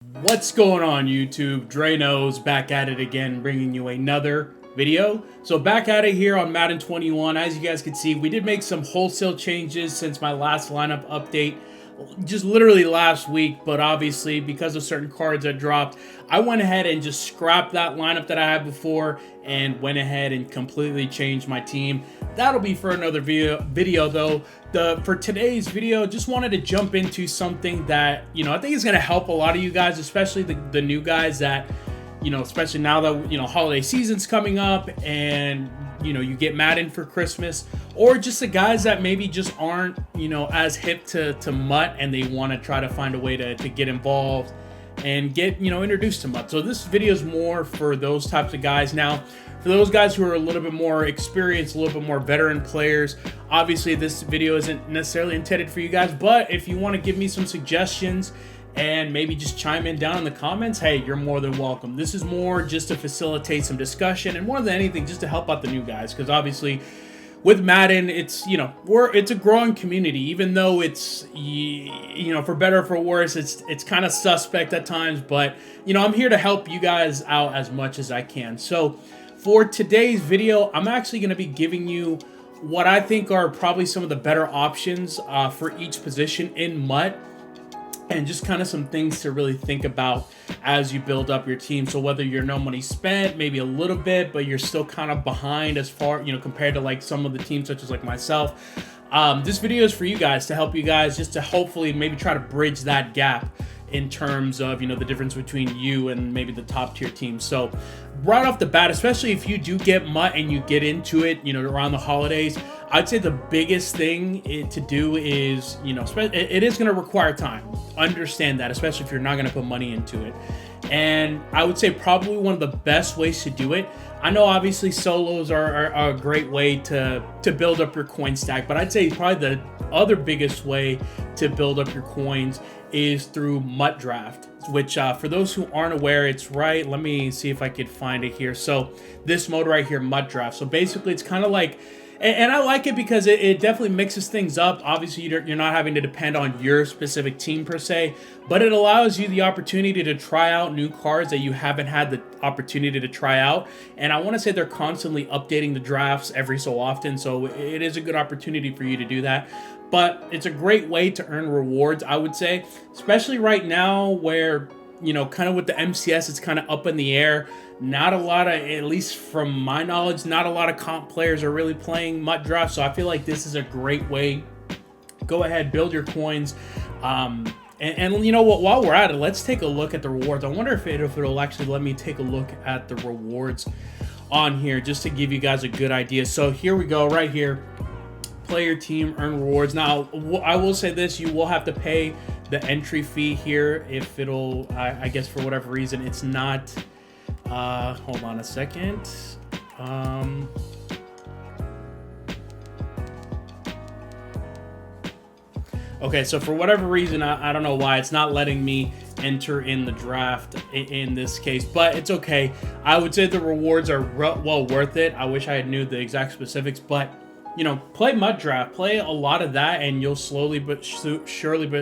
What's going on YouTube? Drano's back at it again, bringing you another video. So back at it here on Madden 21. As you guys can see, we did make some wholesale changes since my last lineup update, just literally last week, but obviously because of certain cards that dropped, I went ahead and just scrapped that lineup that I had before and went ahead and completely changed my team. That'll be for another video though. For today's video, just wanted to jump into something that, I think is going to help a lot of you guys, especially the new guys that, especially now that, holiday season's coming up and, you get Madden for Christmas, or just the guys that maybe just aren't, as hip to MUT and they want to try to find a way to get involved and get, introduced to MUT. So this video is more for those types of guys. Now, for those guys who are a little bit more experienced, a little bit more veteran players, obviously this video isn't necessarily intended for you guys, but if you want to give me some suggestions and maybe just chime in down in the comments, hey, you're more than welcome. This is more just to facilitate some discussion and more than anything, just to help out the new guys, because obviously with Madden, it's, it's a growing community, even though it's, for better or for worse, it's kind of suspect at times, but, I'm here to help you guys out as much as I can. So for today's video, I'm actually going to be giving you what I think are probably some of the better options for each position in MUT, and just kind of some things to really think about as you build up your team. So whether you're no money spent, maybe a little bit, but you're still kind of behind as far, compared to like some of the teams such as like myself, this video is for you guys, to help you guys, just to hopefully maybe try to bridge that gap in terms of, the difference between you and maybe the top tier teams. So right off the bat, especially if you do get MUT and you get into it, around the holidays, I'd say the biggest thing to do is, it is going to require time. Understand that, especially if you're not going to put money into it. And I would say probably one of the best ways to do it, I know obviously solos are a great way to build up your coin stack, but I'd say probably the other biggest way to build up your coins is through MUT Draft, which for those who aren't aware, it's right. Let me see if I could find it here. So this mode right here, MUT Draft. So basically it's kind of like, and I like it because it definitely mixes things up. Obviously, you're not having to depend on your specific team per se, but it allows you the opportunity to try out new cards that you haven't had the opportunity to try out. And I want to say they're constantly updating the drafts every so often, so it is a good opportunity for you to do that. But it's a great way to earn rewards, I would say, especially right now where, kind of with the MCS, it's kind of up in the air. Not a lot of, at least from my knowledge, not a lot of comp players are really playing MUT Draft, so I feel like this is a great way. Go ahead, build your coins. And you know what, while we're at it, let's take a look at the rewards. I wonder if it'll actually let me take a look at the rewards on here, just to give you guys a good idea. So here we go, right here. Play your team, earn rewards. Now, I will say this, you will have to pay the entry fee here if it'll, I guess for whatever reason, it's not... hold on a second. Okay, so for whatever reason, I don't know why it's not letting me enter in the draft in this case, but it's okay. I would say the rewards are well worth it. I wish I knew the exact specifics, but play MUT Draft, play a lot of that, and you'll slowly but surely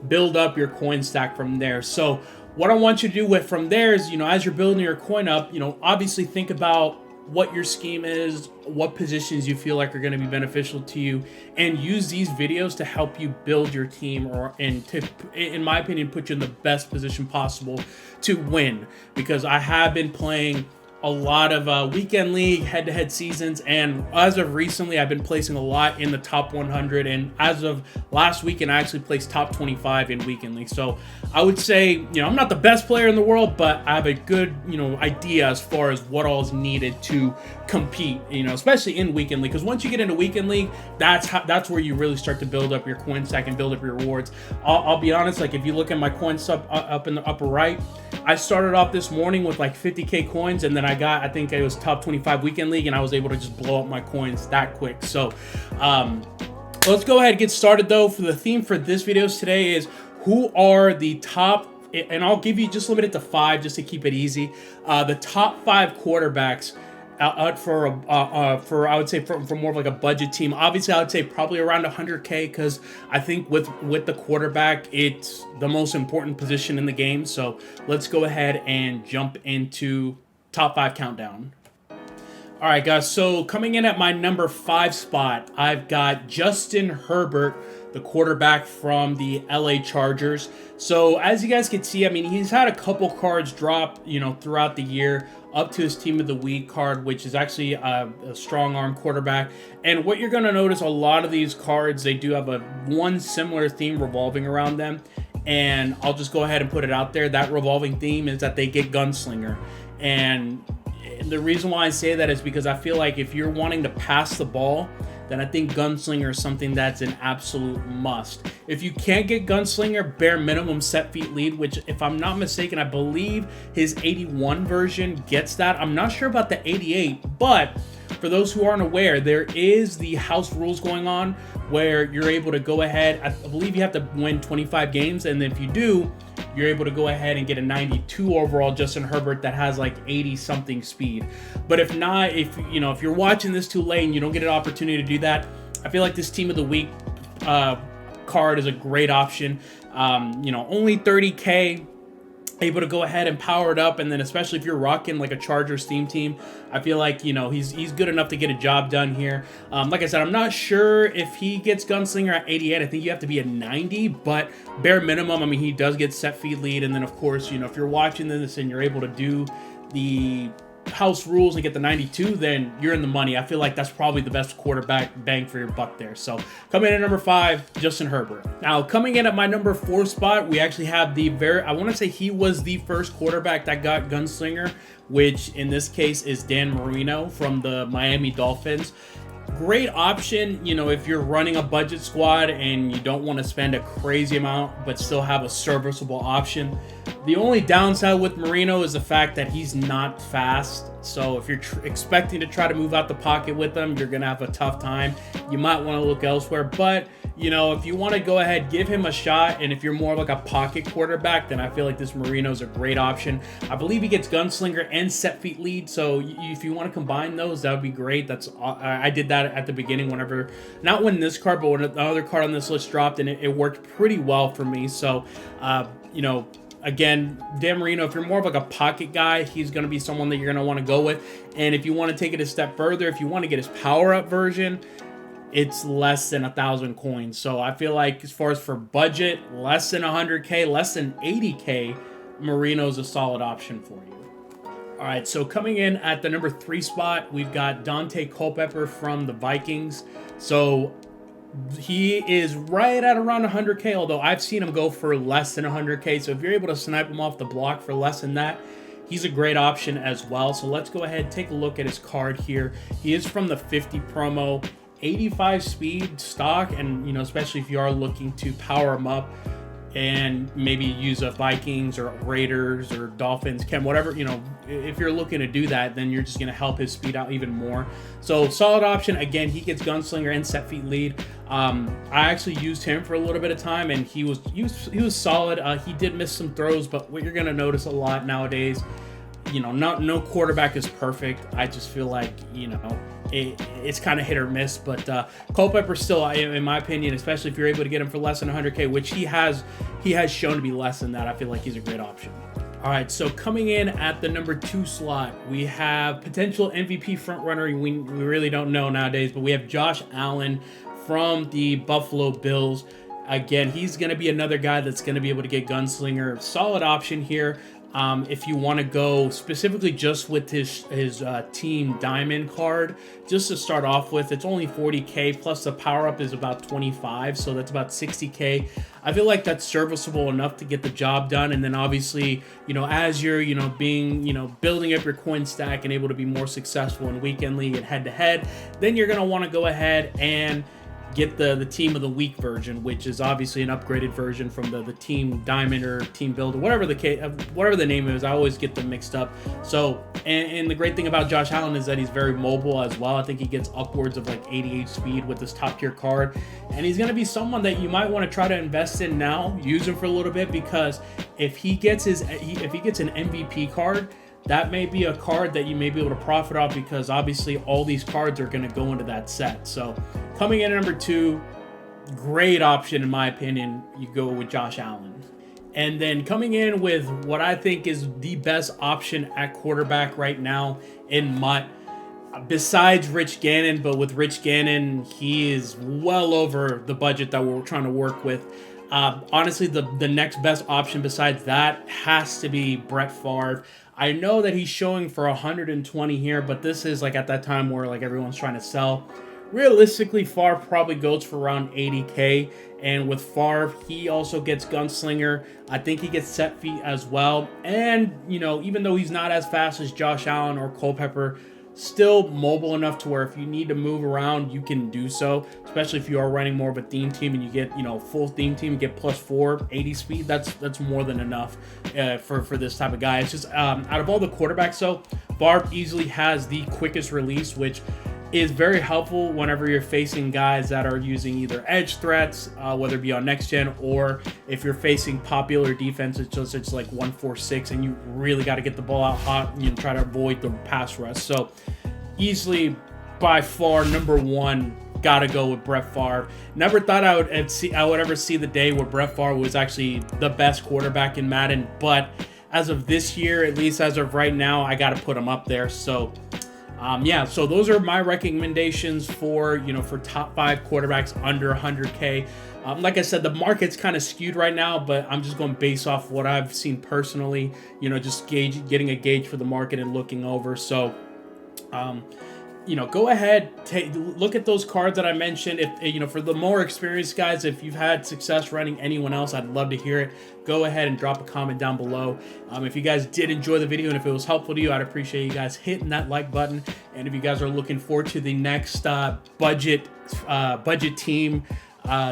build up your coin stack from there. So what I want you to do from there is, as you're building your coin up, obviously think about what your scheme is, what positions you feel like are going to be beneficial to you, and use these videos to help you build your team, and to, in my opinion, put you in the best position possible to win. Because I have been playing a lot of weekend league head-to-head seasons, and as of recently I've been placing a lot in the top 100, and as of last weekend I actually placed top 25 in weekend league. So I would say, I'm not the best player in the world, but I have a good idea as far as what all is needed to compete, especially in weekend league, because once you get into weekend league, that's where you really start to build up your coin stack and build up your rewards. I'll be honest, like if you look at my coins up in the upper right, I started off this morning with like 50k coins, and then I think it was top 25 weekend league, and I was able to just blow up my coins that quick. So let's go ahead and get started though. For the theme for this video today is who are the top, and I'll give you just limited to 5 just to keep it easy, the top 5 quarterbacks out for I would say for more of like a budget team. Obviously, I would say probably around 100K, because I think with the quarterback, it's the most important position in the game. So let's go ahead and jump into top 5 countdown. All right, guys. So coming in at my number 5 spot, I've got Justin Herbert, the quarterback from the LA Chargers. So as you guys can see, I mean, he's had a couple cards drop, throughout the year, up to his Team of the Week card, which is actually a strong arm quarterback. And what you're going to notice, a lot of these cards, they do have one similar theme revolving around them. And I'll just go ahead and put it out there. That revolving theme is that they get Gunslinger. And the reason why I say that is because I feel like if you're wanting to pass the ball, then I think Gunslinger is something that's an absolute must. If you can't get Gunslinger, bare minimum set feet lead, which if I'm not mistaken, I believe his 81 version gets that. I'm not sure about the 88, but for those who aren't aware, there is the house rules going on where you're able to go ahead. I believe you have to win 25 games, and if you do, you're able to go ahead and get a 92 overall Justin Herbert that has like 80 something speed. But if not, if you're watching this too late and you don't get an opportunity to do that, I feel like this Team of the Week card is a great option. Only 30K, able to go ahead and power it up, and then especially if you're rocking like a Chargers theme team, I feel like he's good enough to get a job done here. Like I said, I'm not sure if he gets Gunslinger at 88. I think you have to be a 90, but bare minimum, I mean, he does get set feet lead, and then of course, if you're watching this and you're able to do the house rules and get the 92, then you're in the money. I feel like that's probably the best quarterback bang for your buck there. So coming in at number 5, Justin Herbert. Now coming in at my number 4 spot, we actually have I want to say he was the first quarterback that got Gunslinger, which in this case is Dan Marino from the Miami Dolphins. Great option, if you're running a budget squad and you don't want to spend a crazy amount but still have a serviceable option. The only downside with Marino is the fact that he's not fast. So if you're expecting to try to move out the pocket with him, you're going to have a tough time. You might want to look elsewhere. But, if you want to go ahead, give him a shot. And if you're more like a pocket quarterback, then I feel like this Marino is a great option. I believe he gets Gunslinger and set feet lead. So if you want to combine those, that would be great. I did that at the beginning not when this card, but when another card on this list dropped, and it worked pretty well for me. So, again, Dan Marino, if you're more of like a pocket guy, he's going to be someone that you're going to want to go with. And if you want to take it a step further, if you want to get his power-up version, it's less than 1,000 coins. So I feel like as far as for budget, less than 100K, less than 80K, Marino's a solid option for you. All right, so coming in at the number 3 spot, we've got Dante Culpepper from the Vikings. So he is right at around 100K, although I've seen him go for less than 100K. So if you're able to snipe him off the block for less than that, he's a great option as well. So let's go ahead and take a look at his card here. He is from the 50 promo, 85 speed stock, and especially if you are looking to power him up and maybe use a Vikings or Raiders or Dolphins, whatever, if you're looking to do that, then you're just going to help his speed out even more. So solid option. Again, he gets Gunslinger and set feet lead. I actually used him for a little bit of time, and he was solid. He did miss some throws, but what you're going to notice a lot nowadays, no quarterback is perfect. I just feel like, it's kind of hit or miss, but Culpepper still, in my opinion, especially if you're able to get him for less than 100K, which he has shown to be less than that, I feel like he's a great option. All right, so coming in at the number 2 slot, we have potential MVP frontrunner. We really don't know nowadays, but we have Josh Allen from the Buffalo Bills. Again, he's going to be another guy that's going to be able to get Gunslinger. Solid option here. If you want to go specifically just with his Team Diamond card, just to start off with, it's only 40K, plus the power-up is about 25, so that's about 60K. I feel like that's serviceable enough to get the job done, and then obviously, as you're, building up your coin stack and able to be more successful in Weekend League and head-to-head, then you're going to want to go ahead and get the Team of the Week version, which is obviously an upgraded version from the Team Diamond or Team Builder, whatever the name is. I always get them mixed up. So, and the great thing about Josh Allen is that he's very mobile as well. I think he gets upwards of like 88 speed with this top tier card, and he's going to be someone that you might want to try to invest in now, use him for a little bit, because if he gets an MVP card, that may be a card that you may be able to profit off, because obviously all these cards are going to go into that set. So coming in at number 2, great option in my opinion, you go with Josh Allen. And then coming in with what I think is the best option at quarterback right now in MUT, besides Rich Gannon, but with Rich Gannon, he is well over the budget that we're trying to work with. Honestly, the next best option besides that has to be Brett Favre. I know that he's showing for 120 here, but this is like at that time where like everyone's trying to sell. Realistically, Favre probably goes for around 80K, and with Favre, he also gets Gunslinger. I think he gets set feet as well, and you know, even though he's not as fast as Josh Allen or Culpepper, still mobile enough to where if you need to move around, you can do so, especially if you are running more of a theme team and you get, you know, full theme team, get +4, 80 speed. That's more than enough for this type of guy. It's just out of all the quarterbacks, so Favre easily has the quickest release, which is very helpful whenever you're facing guys that are using either edge threats, whether it be on next gen, or if you're facing popular defenses, just it's like 1-4-6, and you really got to get the ball out hot and you try to avoid the pass rush. So easily, by far, number 1, gotta go with Brett Favre. Never thought I would ever see the day where Brett Favre was actually the best quarterback in Madden, but as of this year, at least as of right now, I gotta put him up there. So yeah, so those are my recommendations for, you know, for top 5 quarterbacks under 100K. Like I said, the market's kind of skewed right now, but I'm just going based off what I've seen personally, you know, just getting a gauge for the market and looking over. So, you know, go ahead, look at those cards that I mentioned. If, you know, for the more experienced guys, if you've had success running anyone else, I'd love to hear it. Go ahead and drop a comment down below. If you guys did enjoy the video and if it was helpful to you, I'd appreciate you guys hitting that like button. And if you guys are looking forward to the next budget team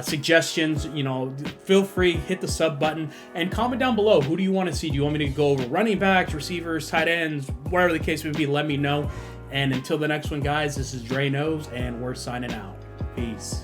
suggestions, you know, feel free, hit the sub button and comment down below. Who do you want to see? Do you want me to go over running backs, receivers, tight ends, whatever the case may be? Let me know. And until the next one, guys, this is Dre Knows, and we're signing out. Peace.